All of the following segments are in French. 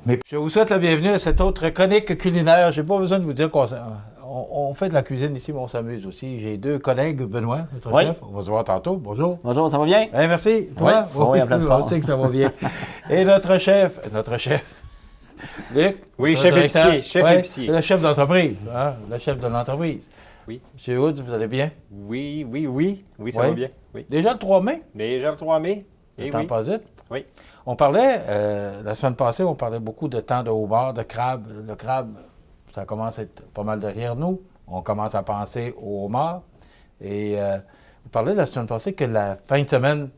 Mais je vous souhaite la bienvenue à cette autre chronique culinaire. J'ai pas besoin de vous dire qu'on fait de la cuisine ici, mais on s'amuse aussi. J'ai deux collègues, Benoît, notre chef. On va se voir tantôt. Bonjour. Bonjour, ça va bien? Merci. Toi? Oui, on sait que ça va bien. Et notre chef, Luc. Oui, chef épicier. Le chef d'entreprise, hein? Le chef de l'entreprise. Oui. Monsieur Woods, vous allez bien? Oui, ça va bien. Oui. Déjà le 3 mai? Déjà le 3 mai. Le temps passe vite. Oui. On parlait, la semaine passée, on parlait beaucoup de temps de homard, de crabe. Le crabe, ça commence à être pas mal derrière nous. On commence à penser au homard. Et vous parlez la semaine passée que la fin de semaine,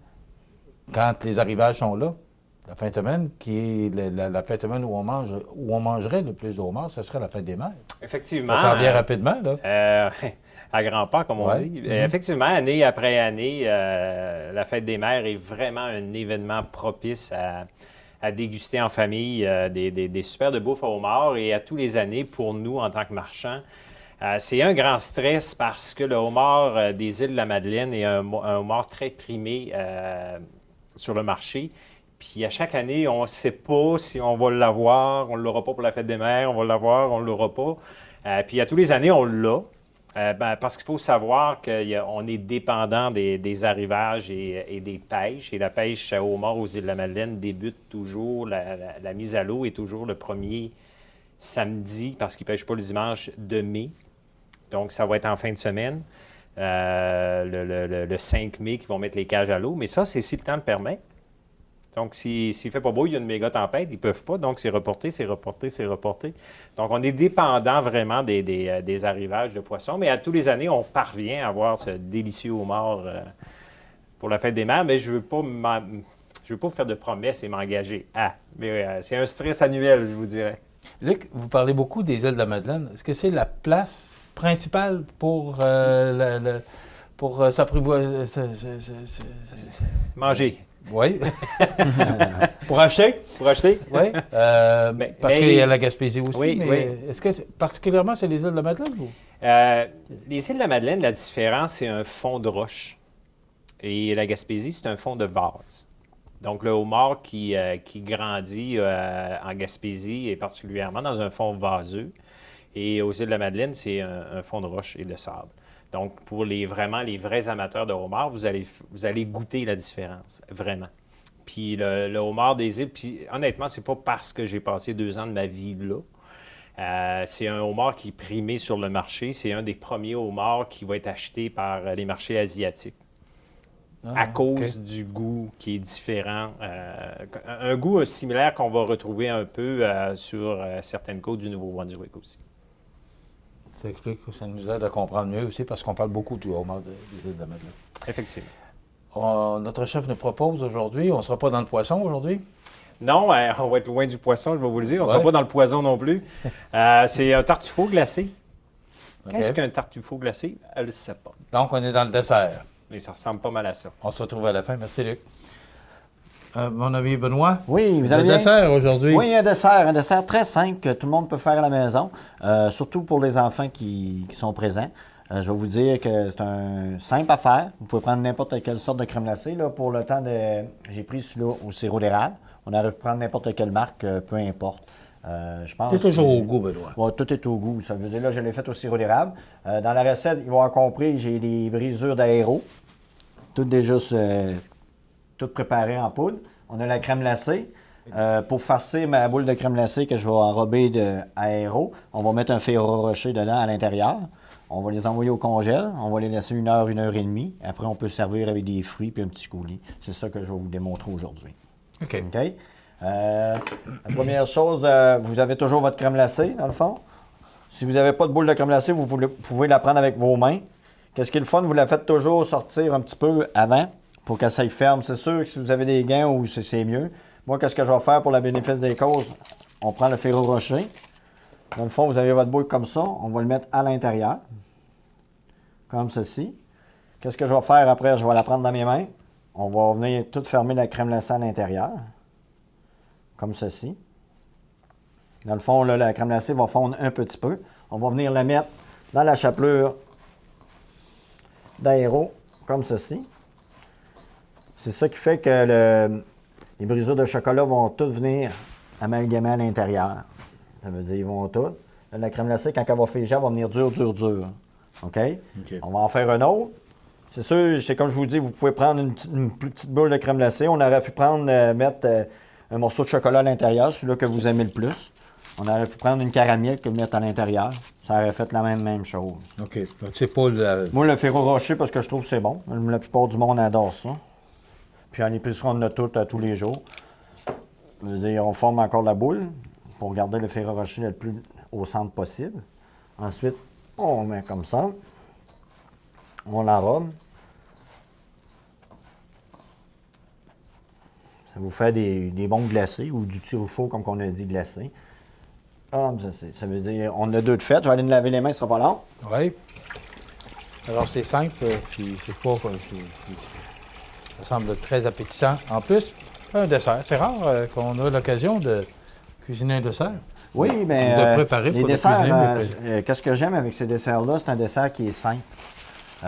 quand les arrivages sont là, la fin de semaine, qui est la fin de semaine où on mangerait le plus de homard, ce serait la fête des mères. Effectivement. Ça s'en vient rapidement, là. À grands pas, comme on dit. Effectivement, année après année, la fête des mères est vraiment un événement propice à déguster en famille des super de bouffe au homard. Et à tous les années, pour nous, en tant que marchands, c'est un grand stress parce que le homard des îles de la Madeleine est un homard très primé sur le marché. Puis à chaque année, on ne sait pas si on va l'avoir, on ne l'aura pas pour la fête des mères, on va l'avoir, on ne l'aura pas. Puis à tous les années, on l'a. Parce qu'il faut savoir qu'on est dépendant des arrivages et des pêches. Et la pêche au homard aux îles de la Madeleine débute toujours, la mise à l'eau est toujours le premier samedi, parce qu'ils ne pêchent pas le dimanche de mai. Donc, ça va être en fin de semaine, le 5 mai, qu'ils vont mettre les cages à l'eau. Mais ça, c'est si le temps le permet. Donc, s'il ne fait pas beau, il y a une méga tempête, ils ne peuvent pas. Donc, c'est reporté. Donc, on est dépendant vraiment des arrivages de poissons. Mais à tous les années, on parvient à avoir ce délicieux homard pour la fête des mères. Mais je ne veux pas vous faire de promesses et m'engager à. Mais c'est un stress annuel, je vous dirais. Luc, vous parlez beaucoup des îles de la Madeleine. Est-ce que c'est la place principale pour s'apprivoiser? Manger. Oui. Pour acheter? Pour acheter? Oui. Parce qu'il y a la Gaspésie aussi. Oui, mais oui. Est-ce que particulièrement c'est les îles de la Madeleine? Ou? Les îles de la Madeleine, la différence, c'est un fond de roche. Et la Gaspésie, c'est un fond de vase. Donc, le homard qui grandit en Gaspésie est particulièrement dans un fond vaseux. Et aux îles de la Madeleine, c'est un fond de roche et de sable. Donc, pour les vrais amateurs de homard, vous allez goûter la différence, vraiment. Puis le homard des îles, puis honnêtement, c'est pas parce que j'ai passé 2 ans de ma vie là. C'est un homard qui est primé sur le marché. C'est un des premiers homards qui va être acheté par les marchés asiatiques. À cause du goût qui est différent. Un goût similaire qu'on va retrouver un peu sur certaines côtes du Nouveau-Brunswick aussi. Ça explique que ça nous aide à comprendre mieux aussi parce qu'on parle beaucoup du homard des îles de la Madeleine. Effectivement. Notre chef nous propose aujourd'hui, on ne sera pas dans le poisson aujourd'hui? Non, on va être loin du poisson, je vais vous le dire. On ne sera pas dans le poison non plus. C'est un tartuffe glacé. Qu'est-ce qu'un tartuffe glacé? Elle ne sait pas. Donc, on est dans le dessert. Mais ça ressemble pas mal à ça. On se retrouve à la fin. Merci, Luc. Mon ami Benoît, Oui, vous allez bien? Un dessert aujourd'hui. Oui, un dessert très simple que tout le monde peut faire à la maison, surtout pour les enfants qui sont présents. Je vais vous dire que c'est un simple à faire. Vous pouvez prendre n'importe quelle sorte de crème glacée. Là, pour le temps j'ai pris celui-là au sirop d'érable. On aurait pu prendre n'importe quelle marque, peu importe. Je pense c'est toujours au goût, Benoît. Ouais, tout est au goût. Ça veut dire, là, je l'ai fait au sirop d'érable. Dans la recette, ils vont avoir compris, j'ai des brisures d'aéro. Toutes déjà toutes préparées en poudre. On a la crème glacée. Pour farcer ma boule de crème glacée que je vais enrober d'aéro, on va mettre un Ferrero Rocher dedans à l'intérieur. On va les envoyer au congèle. On va les laisser 1 heure, 1 heure et demie. Après, on peut servir avec des fruits et un petit coulis. C'est ça que je vais vous démontrer aujourd'hui. OK. La première chose, vous avez toujours votre crème glacée, dans le fond. Si vous n'avez pas de boule de crème glacée, vous pouvez la prendre avec vos mains. Qu'est-ce qui est le fun? Vous la faites toujours sortir un petit peu avant pour qu'elle s'aille ferme. C'est sûr que si vous avez des gants, ou c'est mieux. Moi, qu'est-ce que je vais faire pour le bénéfice des causes? On prend le Ferrero Rocher. Dans le fond, vous avez votre boule comme ça. On va le mettre à l'intérieur, comme ceci. Qu'est-ce que je vais faire après? Je vais la prendre dans mes mains. On va venir tout fermer la crème glacée à l'intérieur, comme ceci. Dans le fond, là, la crème glacée va fondre un petit peu. On va venir la mettre dans la chapelure d'aéro, comme ceci. C'est ça qui fait que les brisures de chocolat vont toutes venir amalgamées à l'intérieur. Ça veut dire qu'ils vont toutes. Là, la crème glacée, quand elle va figer, elle va venir dure. OK? On va en faire un autre. C'est sûr, c'est comme je vous dis, vous pouvez prendre une plus petite boule de crème glacée. On aurait pu mettre un morceau de chocolat à l'intérieur, celui-là que vous aimez le plus. On aurait pu prendre une caramel que mettre à l'intérieur. Ça aurait fait la même chose. OK. Donc, c'est pas le... Moi, le Ferrero Rocher, parce que je trouve que c'est bon. La plupart du monde adore ça. Puis en épicerie, on en a tout tous les jours. Je veux dire, on forme encore la boule pour garder le Ferrero Rocher le plus au centre possible. Ensuite, on met comme ça. On l'arôme. Ça vous fait des bombes glacées ou du tir-au-four, comme on a dit, glacé. Ah, ça veut dire, on a deux de fait. Je vais aller me laver les mains, ce sera pas long. Oui. Alors, c'est simple, puis c'est pas... ça semble très appétissant. En plus, un dessert. C'est rare qu'on a l'occasion de cuisiner un dessert. Oui, mais de préparer les pour desserts, qu'est-ce que j'aime avec ces desserts-là, c'est un dessert qui est simple. Tu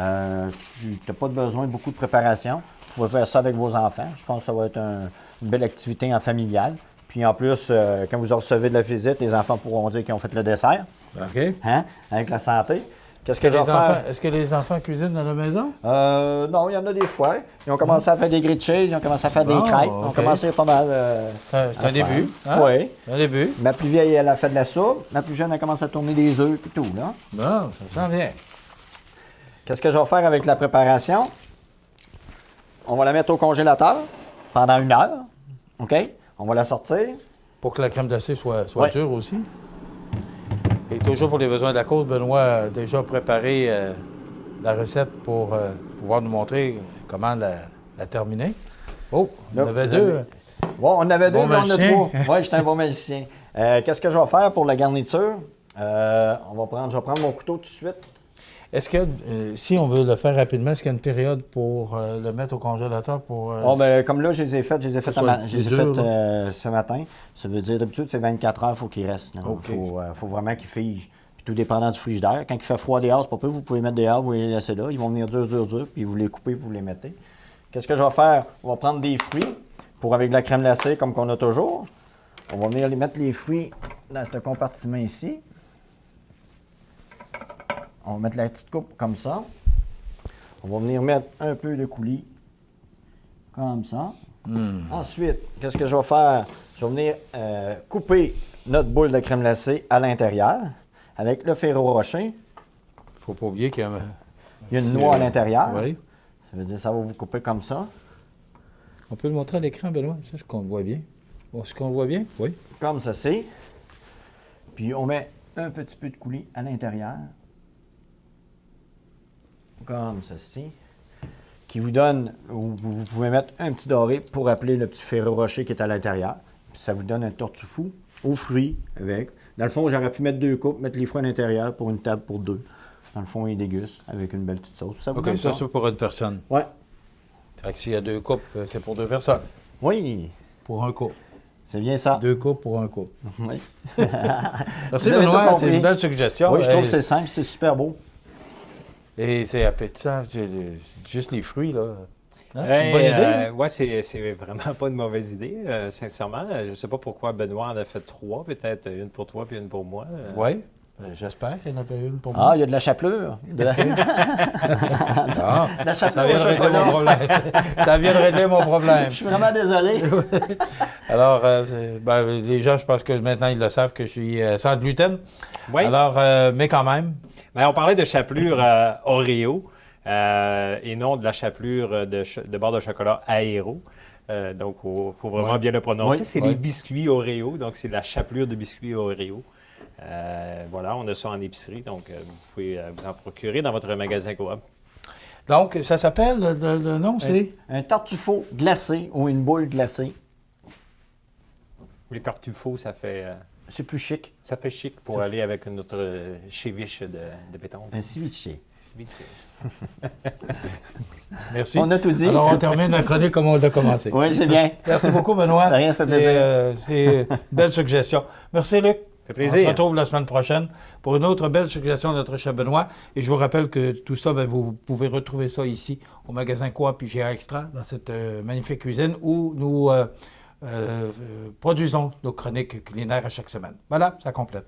n'as pas besoin de beaucoup de préparation. Vous pouvez faire ça avec vos enfants. Je pense que ça va être une belle activité en familiale. Puis en plus, quand vous recevez de la visite, les enfants pourront dire qu'ils ont fait le dessert. OK. Hein? Avec la santé. Qu'est-ce que je vais faire? Est-ce que les enfants cuisinent à la maison? Non, il y en a des fois. Ils ont commencé à faire des grilled cheese, ils ont commencé à faire des crêpes. Ils ont commencé pas mal. C'est un début. Hein? Oui. C'est un début. Ma plus vieille, elle a fait de la soupe. Ma plus jeune, elle commence à tourner des œufs et tout, là. Bon, ça s'en vient. Qu'est-ce que je vais faire avec la préparation? On va la mettre au congélateur pendant 1 heure. OK? On va la sortir. Pour que la crème glacée soit Ouais. dure aussi. Et toujours pour les besoins de la cause, Benoît a déjà préparé la recette pour pouvoir nous montrer comment la terminer. Oh, on Là, avait vous deux. avez- Bon, on avait deux, Bon là, on en a magicien. 3. Oui, j'étais un bon magicien. Qu'est-ce que je vais faire pour la garniture? Je vais prendre mon couteau tout de suite. Est-ce que, si on veut le faire rapidement, est-ce qu'il y a une période pour le mettre au congélateur pour... Comme là, je les ai faites, Soit dur, ce matin. Ça veut dire, d'habitude, c'est 24 heures, il faut qu'ils restent. Il OK. faut vraiment qu'ils figent. Puis tout dépendant du frigidaire. Quand il fait froid dehors, c'est pas peu, vous pouvez mettre dehors, vous les laissez là. Ils vont venir durs, puis vous les coupez, vous les mettez. Qu'est-ce que je vais faire? On va prendre des fruits pour avec de la crème glacée, comme qu'on a toujours. On va venir les mettre les fruits dans ce compartiment ici. On va mettre la petite coupe comme ça. On va venir mettre un peu de coulis comme ça. Ensuite, qu'est-ce que je vais faire? Je vais venir couper notre boule de crème glacée à l'intérieur avec le Ferrero Rocher. Il ne faut pas oublier qu'il y a... Il y a une noix à l'intérieur. Oui. Ça veut dire que ça va vous couper comme ça. On peut le montrer à l'écran, Benoît? C'est ce qu'on voit bien. Est-ce qu'on le voit bien? Oui. Comme ceci. Puis on met un petit peu de coulis à l'intérieur. Comme ceci. Qui vous donne, vous pouvez mettre un petit doré pour appeler le petit Ferrero Rocher qui est à l'intérieur. Puis ça vous donne un tortue-fou aux fruits avec. Dans le fond, j'aurais pu mettre 2 coupes, mettre les fruits à l'intérieur pour une table pour 2. Dans le fond, ils dégustent avec une belle petite sauce. Ça vous OK, donne ça, c'est pour une personne. Oui. Fait que s'il y a 2 coupes, c'est pour 2 personnes. Oui, Pour un couple. c'est bien ça. 2 coupes pour un couple. Oui. Merci, Vous avez tout Benoît. compris. C'est une belle suggestion. Oui, je trouve Hey, que c'est simple, c'est super beau. Et c'est appétissant. Juste les fruits, là. Hein? Hey, Une bonne idée? ouais, c'est vraiment pas une mauvaise idée, sincèrement. Je ne sais pas pourquoi Benoît en a fait 3, peut-être une pour toi puis une pour moi. Oui. J'espère qu'il y en avait une pour Ah, moi. il y a de la chapelure. Ah, La ça chapelure vient au de régler chocolat. mon problème. Ça vient de régler mon problème. Je suis vraiment désolé. Alors, les gens, je pense que maintenant, ils le savent que je suis sans gluten. Oui. Alors, mais quand même. Ben, on parlait de chapelure Oreo et non de la chapelure de barre de chocolat Aéro. Donc, il faut vraiment Ouais. bien le prononcer. Oui. C'est Ouais. les biscuits Oreo, donc c'est la chapelure de biscuits Oreo. Voilà, on a ça en épicerie, donc vous pouvez vous en procurer dans votre magasin Coop. Donc, ça s'appelle, le nom, c'est? Un tartufo glacé ou une boule glacée. Les tartuffos, ça fait C'est plus chic. chic pour aller avec notre chéviche de béton. Un ceviche. Merci. On a tout dit. Alors, on termine la chronique comme on l'a commencé. Oui, c'est bien. Merci beaucoup, Benoît. De rien, ça fait plaisir. Et, c'est une belle suggestion. Merci, Luc. Ça fait plaisir. On se retrouve la semaine prochaine pour une autre belle suggestion de notre chef Benoît. Et je vous rappelle que tout ça, vous pouvez retrouver ça ici au magasin Coop IGA Extra, dans cette magnifique cuisine où nous produisons nos chroniques culinaires à chaque semaine. Voilà, ça complète.